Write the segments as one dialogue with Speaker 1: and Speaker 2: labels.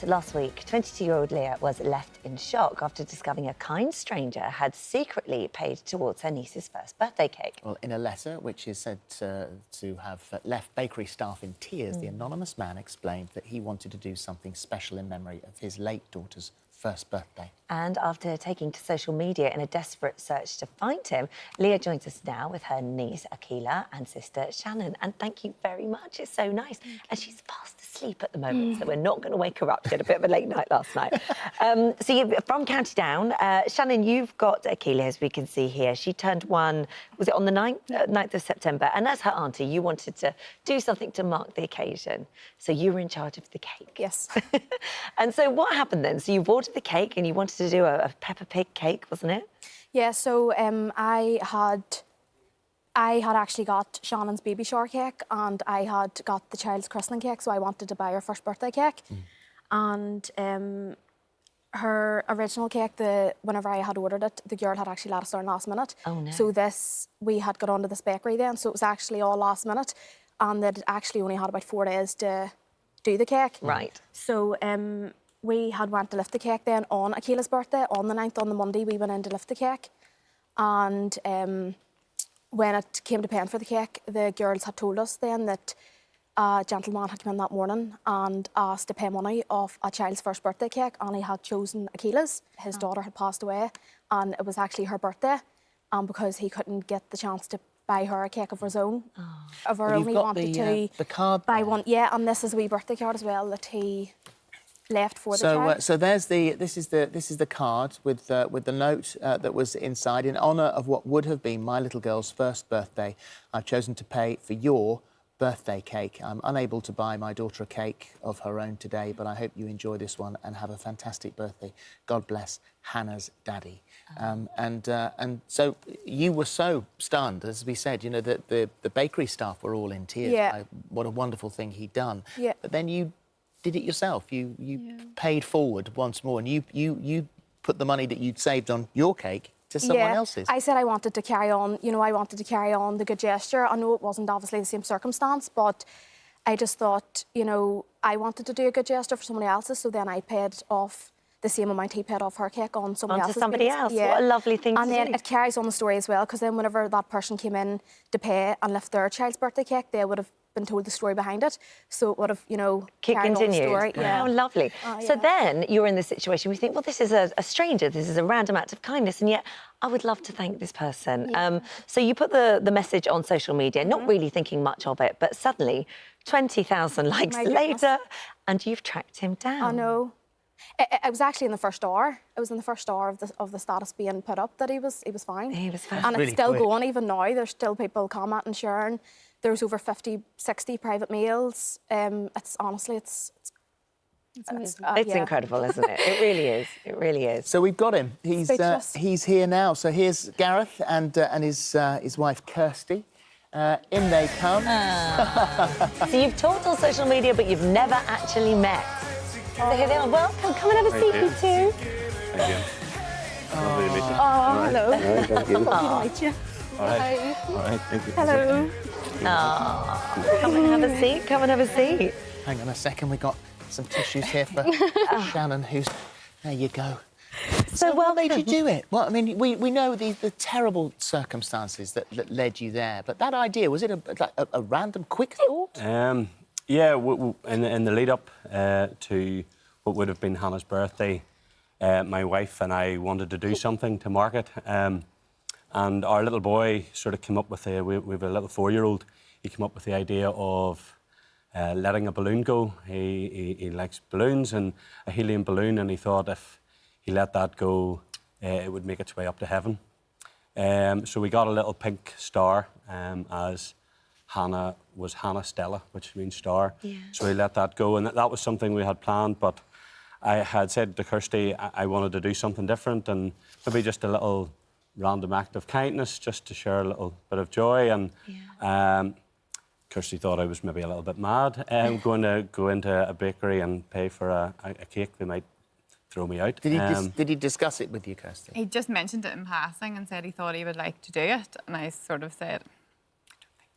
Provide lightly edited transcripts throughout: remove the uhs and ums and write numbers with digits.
Speaker 1: last week, 22-year-old Leah was left in shock after discovering a kind stranger had secretly paid towards her niece's first birthday cake.
Speaker 2: Well, in a letter which is said to have left bakery staff in tears, the anonymous man explained that he wanted to do something special in memory of his late daughter's first birthday.
Speaker 1: And after taking to social media in a desperate search to find him, Leah joins us now with her niece, Akila, and sister, Shannon. And thank you very much. It's so nice. And she's fast asleep at the moment, so we're not going to wake her up. She had a bit of a late night last night. So you're from County Down. Shannon, you've got Akila, as we can see here. She turned 1, was it on the 9th of September? And as her auntie, you wanted to do something to mark the occasion. So you were in charge of the cake.
Speaker 3: Yes.
Speaker 1: And so what happened then? So you ordered the cake and you wanted to do a Peppa Pig cake, wasn't it?
Speaker 3: Yeah, so I had actually got Shannon's baby shower cake and I had got the child's christening cake, so I wanted to buy her first birthday cake. And her original cake, whenever I had ordered it, the girl had actually let us down last minute.
Speaker 1: Oh, no.
Speaker 3: So we had got onto this bakery then, so it was actually all last minute, and they'd actually only had about 4 days to do the cake.
Speaker 1: Right.
Speaker 3: So we had went to lift the cake then on Akila's birthday, on the 9th, on the Monday, we went in to lift the cake. And when it came to paying for the cake, the girls had told us then that a gentleman had come in that morning and asked to pay money off a child's first birthday cake, and he had chosen Akila's. His daughter had passed away, and it was actually her birthday. And because he couldn't get the chance to buy her a cake of his own, he wanted
Speaker 2: the card
Speaker 3: buy
Speaker 2: there.
Speaker 3: one. Yeah, and this is a wee birthday card as well that he left for the child.
Speaker 2: So this is the card with the note that was inside. In honour of what would have been my little girl's first birthday, I've chosen to pay for your birthday cake. I'm unable to buy my daughter a cake of her own today, but I hope you enjoy this one and have a fantastic birthday. God bless Hannah's daddy. And so you were so stunned, as we said, you know, that the bakery staff were all in tears.
Speaker 3: Yeah.
Speaker 2: What a wonderful thing he'd done.
Speaker 3: Yeah.
Speaker 2: But then you did it yourself. You paid forward once more, and you put the money that you'd saved on your cake to someone else's.
Speaker 3: I said I wanted to carry on, you know, I wanted to carry on the good gesture. I know it wasn't obviously the same circumstance, but I just thought, you know, I wanted to do a good gesture for somebody else's, so then I paid off the same amount he paid off her cake on somebody else's.
Speaker 1: Somebody else. Yeah. What a lovely thing to do.
Speaker 3: And then it carries on the story as well, because then whenever that person came in to pay and lift their child's birthday cake, they would have been told the story behind it, so it would have, you know, carried on the story.
Speaker 1: Yeah. How lovely. So then you're in this situation, we think, well, this is a stranger, this is a random act of kindness, and yet I would love to thank this person. So you put the message on social media, not really thinking much of it, but suddenly 20,000 likes later, and you've tracked him down.
Speaker 3: I know. It was actually in the first hour. It was in the first hour of the status being put up that he was fine.
Speaker 1: He was fine.
Speaker 3: And
Speaker 2: really
Speaker 3: it's still
Speaker 2: quick.
Speaker 3: going even now. There's still people commenting, sharing. There's over 50, 60 private mails. It's honestly, it's
Speaker 1: incredible, isn't it? It really is. It really is.
Speaker 2: So we've got him. He's here now. So here's Gareth and his wife Kirsty. In they come.
Speaker 1: So you've talked on social media, but you've never actually met. So here they are. Welcome. Come and have a seat, you two.
Speaker 4: Thank you. Lovely to meet you.
Speaker 3: Oh, hello.
Speaker 4: Right, thank you.
Speaker 3: Lovely to meet you.
Speaker 4: All right. All right, thank you.
Speaker 3: Hello.
Speaker 1: Come and have a seat. Come and have a seat.
Speaker 2: Hang on a second. We've got some tissues here for Shannon, who's... There you go. So what made you do it? Well, I mean, we know the terrible circumstances that led you there, but that idea, was it a random, quick thought?
Speaker 4: Yeah, in the lead up to what would have been Hannah's birthday, my wife and I wanted to do something to mark it. And our little boy sort of came up with we have a little 4-year-old. He came up with the idea of letting a balloon go. He likes balloons and a helium balloon, and he thought if he let that go, it would make its way up to heaven. So we got a little pink star, as Hannah was Hannah Stella, which means star. Yeah. So we let that go, and that was something we had planned, but I had said to Kirsty I wanted to do something different, and maybe just a little random act of kindness, just to share a little bit of joy. And Kirsty thought I was maybe a little bit mad, going to go into a bakery and pay for a cake. They might throw me out.
Speaker 2: Did he discuss it with you, Kirsty?
Speaker 5: He just mentioned it in passing and said he thought he would like to do it, and I sort of said, I don't think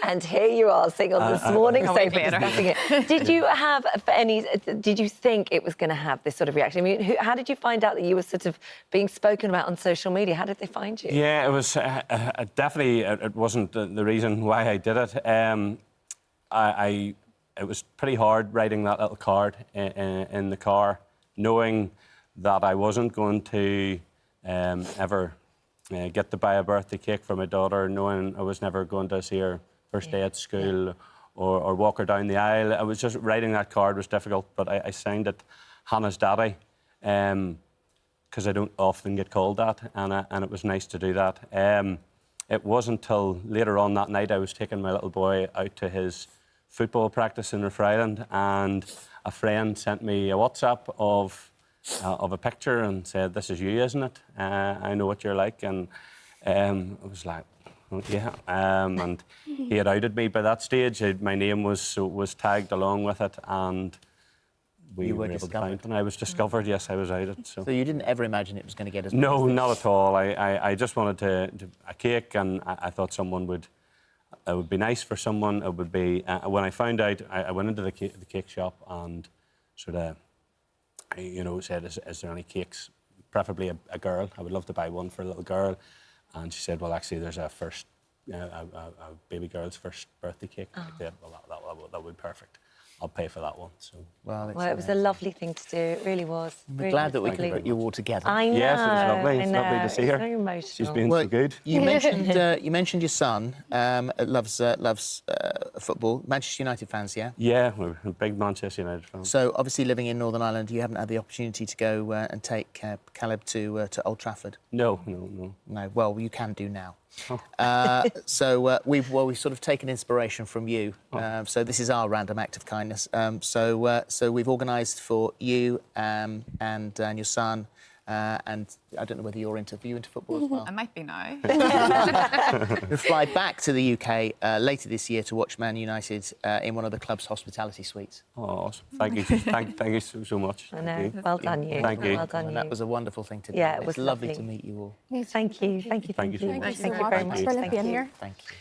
Speaker 1: And here you are sitting on this morning
Speaker 5: a
Speaker 1: sofa
Speaker 5: week later.
Speaker 1: discussing it. Did you have any? Did you think it was going to have this sort of reaction? I mean, how did you find out that you were sort of being spoken about on social media? How did they find you?
Speaker 4: Yeah, it was definitely. It wasn't the reason why I did it. It was pretty hard writing that little card in the car, knowing that I wasn't going to ever get to buy a birthday cake for my daughter, knowing I was never going to see her first day at school or walk her down the aisle. I was just writing that card was difficult, but I signed it Hannah's daddy because I don't often get called that, and it was nice to do that. It wasn't until later on that night I was taking my little boy out to his football practice in North Island, and a friend sent me a WhatsApp of a picture and said, "This is you, isn't it? I know what you're like." And I was like, "Oh, yeah." And he had outed me by that stage. My name was tagged along with it, and we were able to find. And I was discovered. Yes, I was outed. So
Speaker 2: you didn't ever imagine it was going to get as
Speaker 4: no, not at all. I just wanted a cake, and I thought someone would. It would be nice for someone. It would be when I found out. I went into the cake shop and sort of. Said, is there any cakes, preferably a girl? I would love to buy one for a little girl. And she said, well, actually, there's a baby girl's first birthday cake. I said, well, that would be perfect. I'll pay for that one. So.
Speaker 1: Well, it was a lovely thing to do. It really was.
Speaker 2: We're glad that we could put you all together.
Speaker 1: I know.
Speaker 4: Yes, it was lovely. It's lovely to see her.
Speaker 1: Very emotional.
Speaker 4: She's been so good.
Speaker 2: You mentioned your son loves football. Manchester United fans, yeah?
Speaker 4: Yeah, we're a big Manchester United fan.
Speaker 2: So obviously living in Northern Ireland, you haven't had the opportunity to go and take Caleb to Old Trafford.
Speaker 4: No.
Speaker 2: No. Well, you can do now. So we've sort of taken inspiration from you. So this is our random act of kindness. So we've organised for you and your son. And I don't know whether you're into football as well.
Speaker 5: I might be now.
Speaker 2: We'll fly back to the UK later this year to watch Man United in one of the club's hospitality suites.
Speaker 4: Oh, awesome. Thank you. Thank you so much.
Speaker 1: I know. Well done, you.
Speaker 4: Thank you.
Speaker 1: Well done,
Speaker 2: And
Speaker 1: you.
Speaker 2: that was a wonderful thing to do.
Speaker 1: Yeah, it was
Speaker 2: lovely
Speaker 1: lovely.
Speaker 2: to meet you all.
Speaker 1: Thank you. Thank you.
Speaker 4: Thank you so much.
Speaker 3: Thank you so
Speaker 1: Thank you
Speaker 3: much.
Speaker 1: very
Speaker 3: It's
Speaker 1: much.
Speaker 3: brilliant
Speaker 1: Thank
Speaker 3: being
Speaker 1: you.
Speaker 3: here.
Speaker 2: Thank you.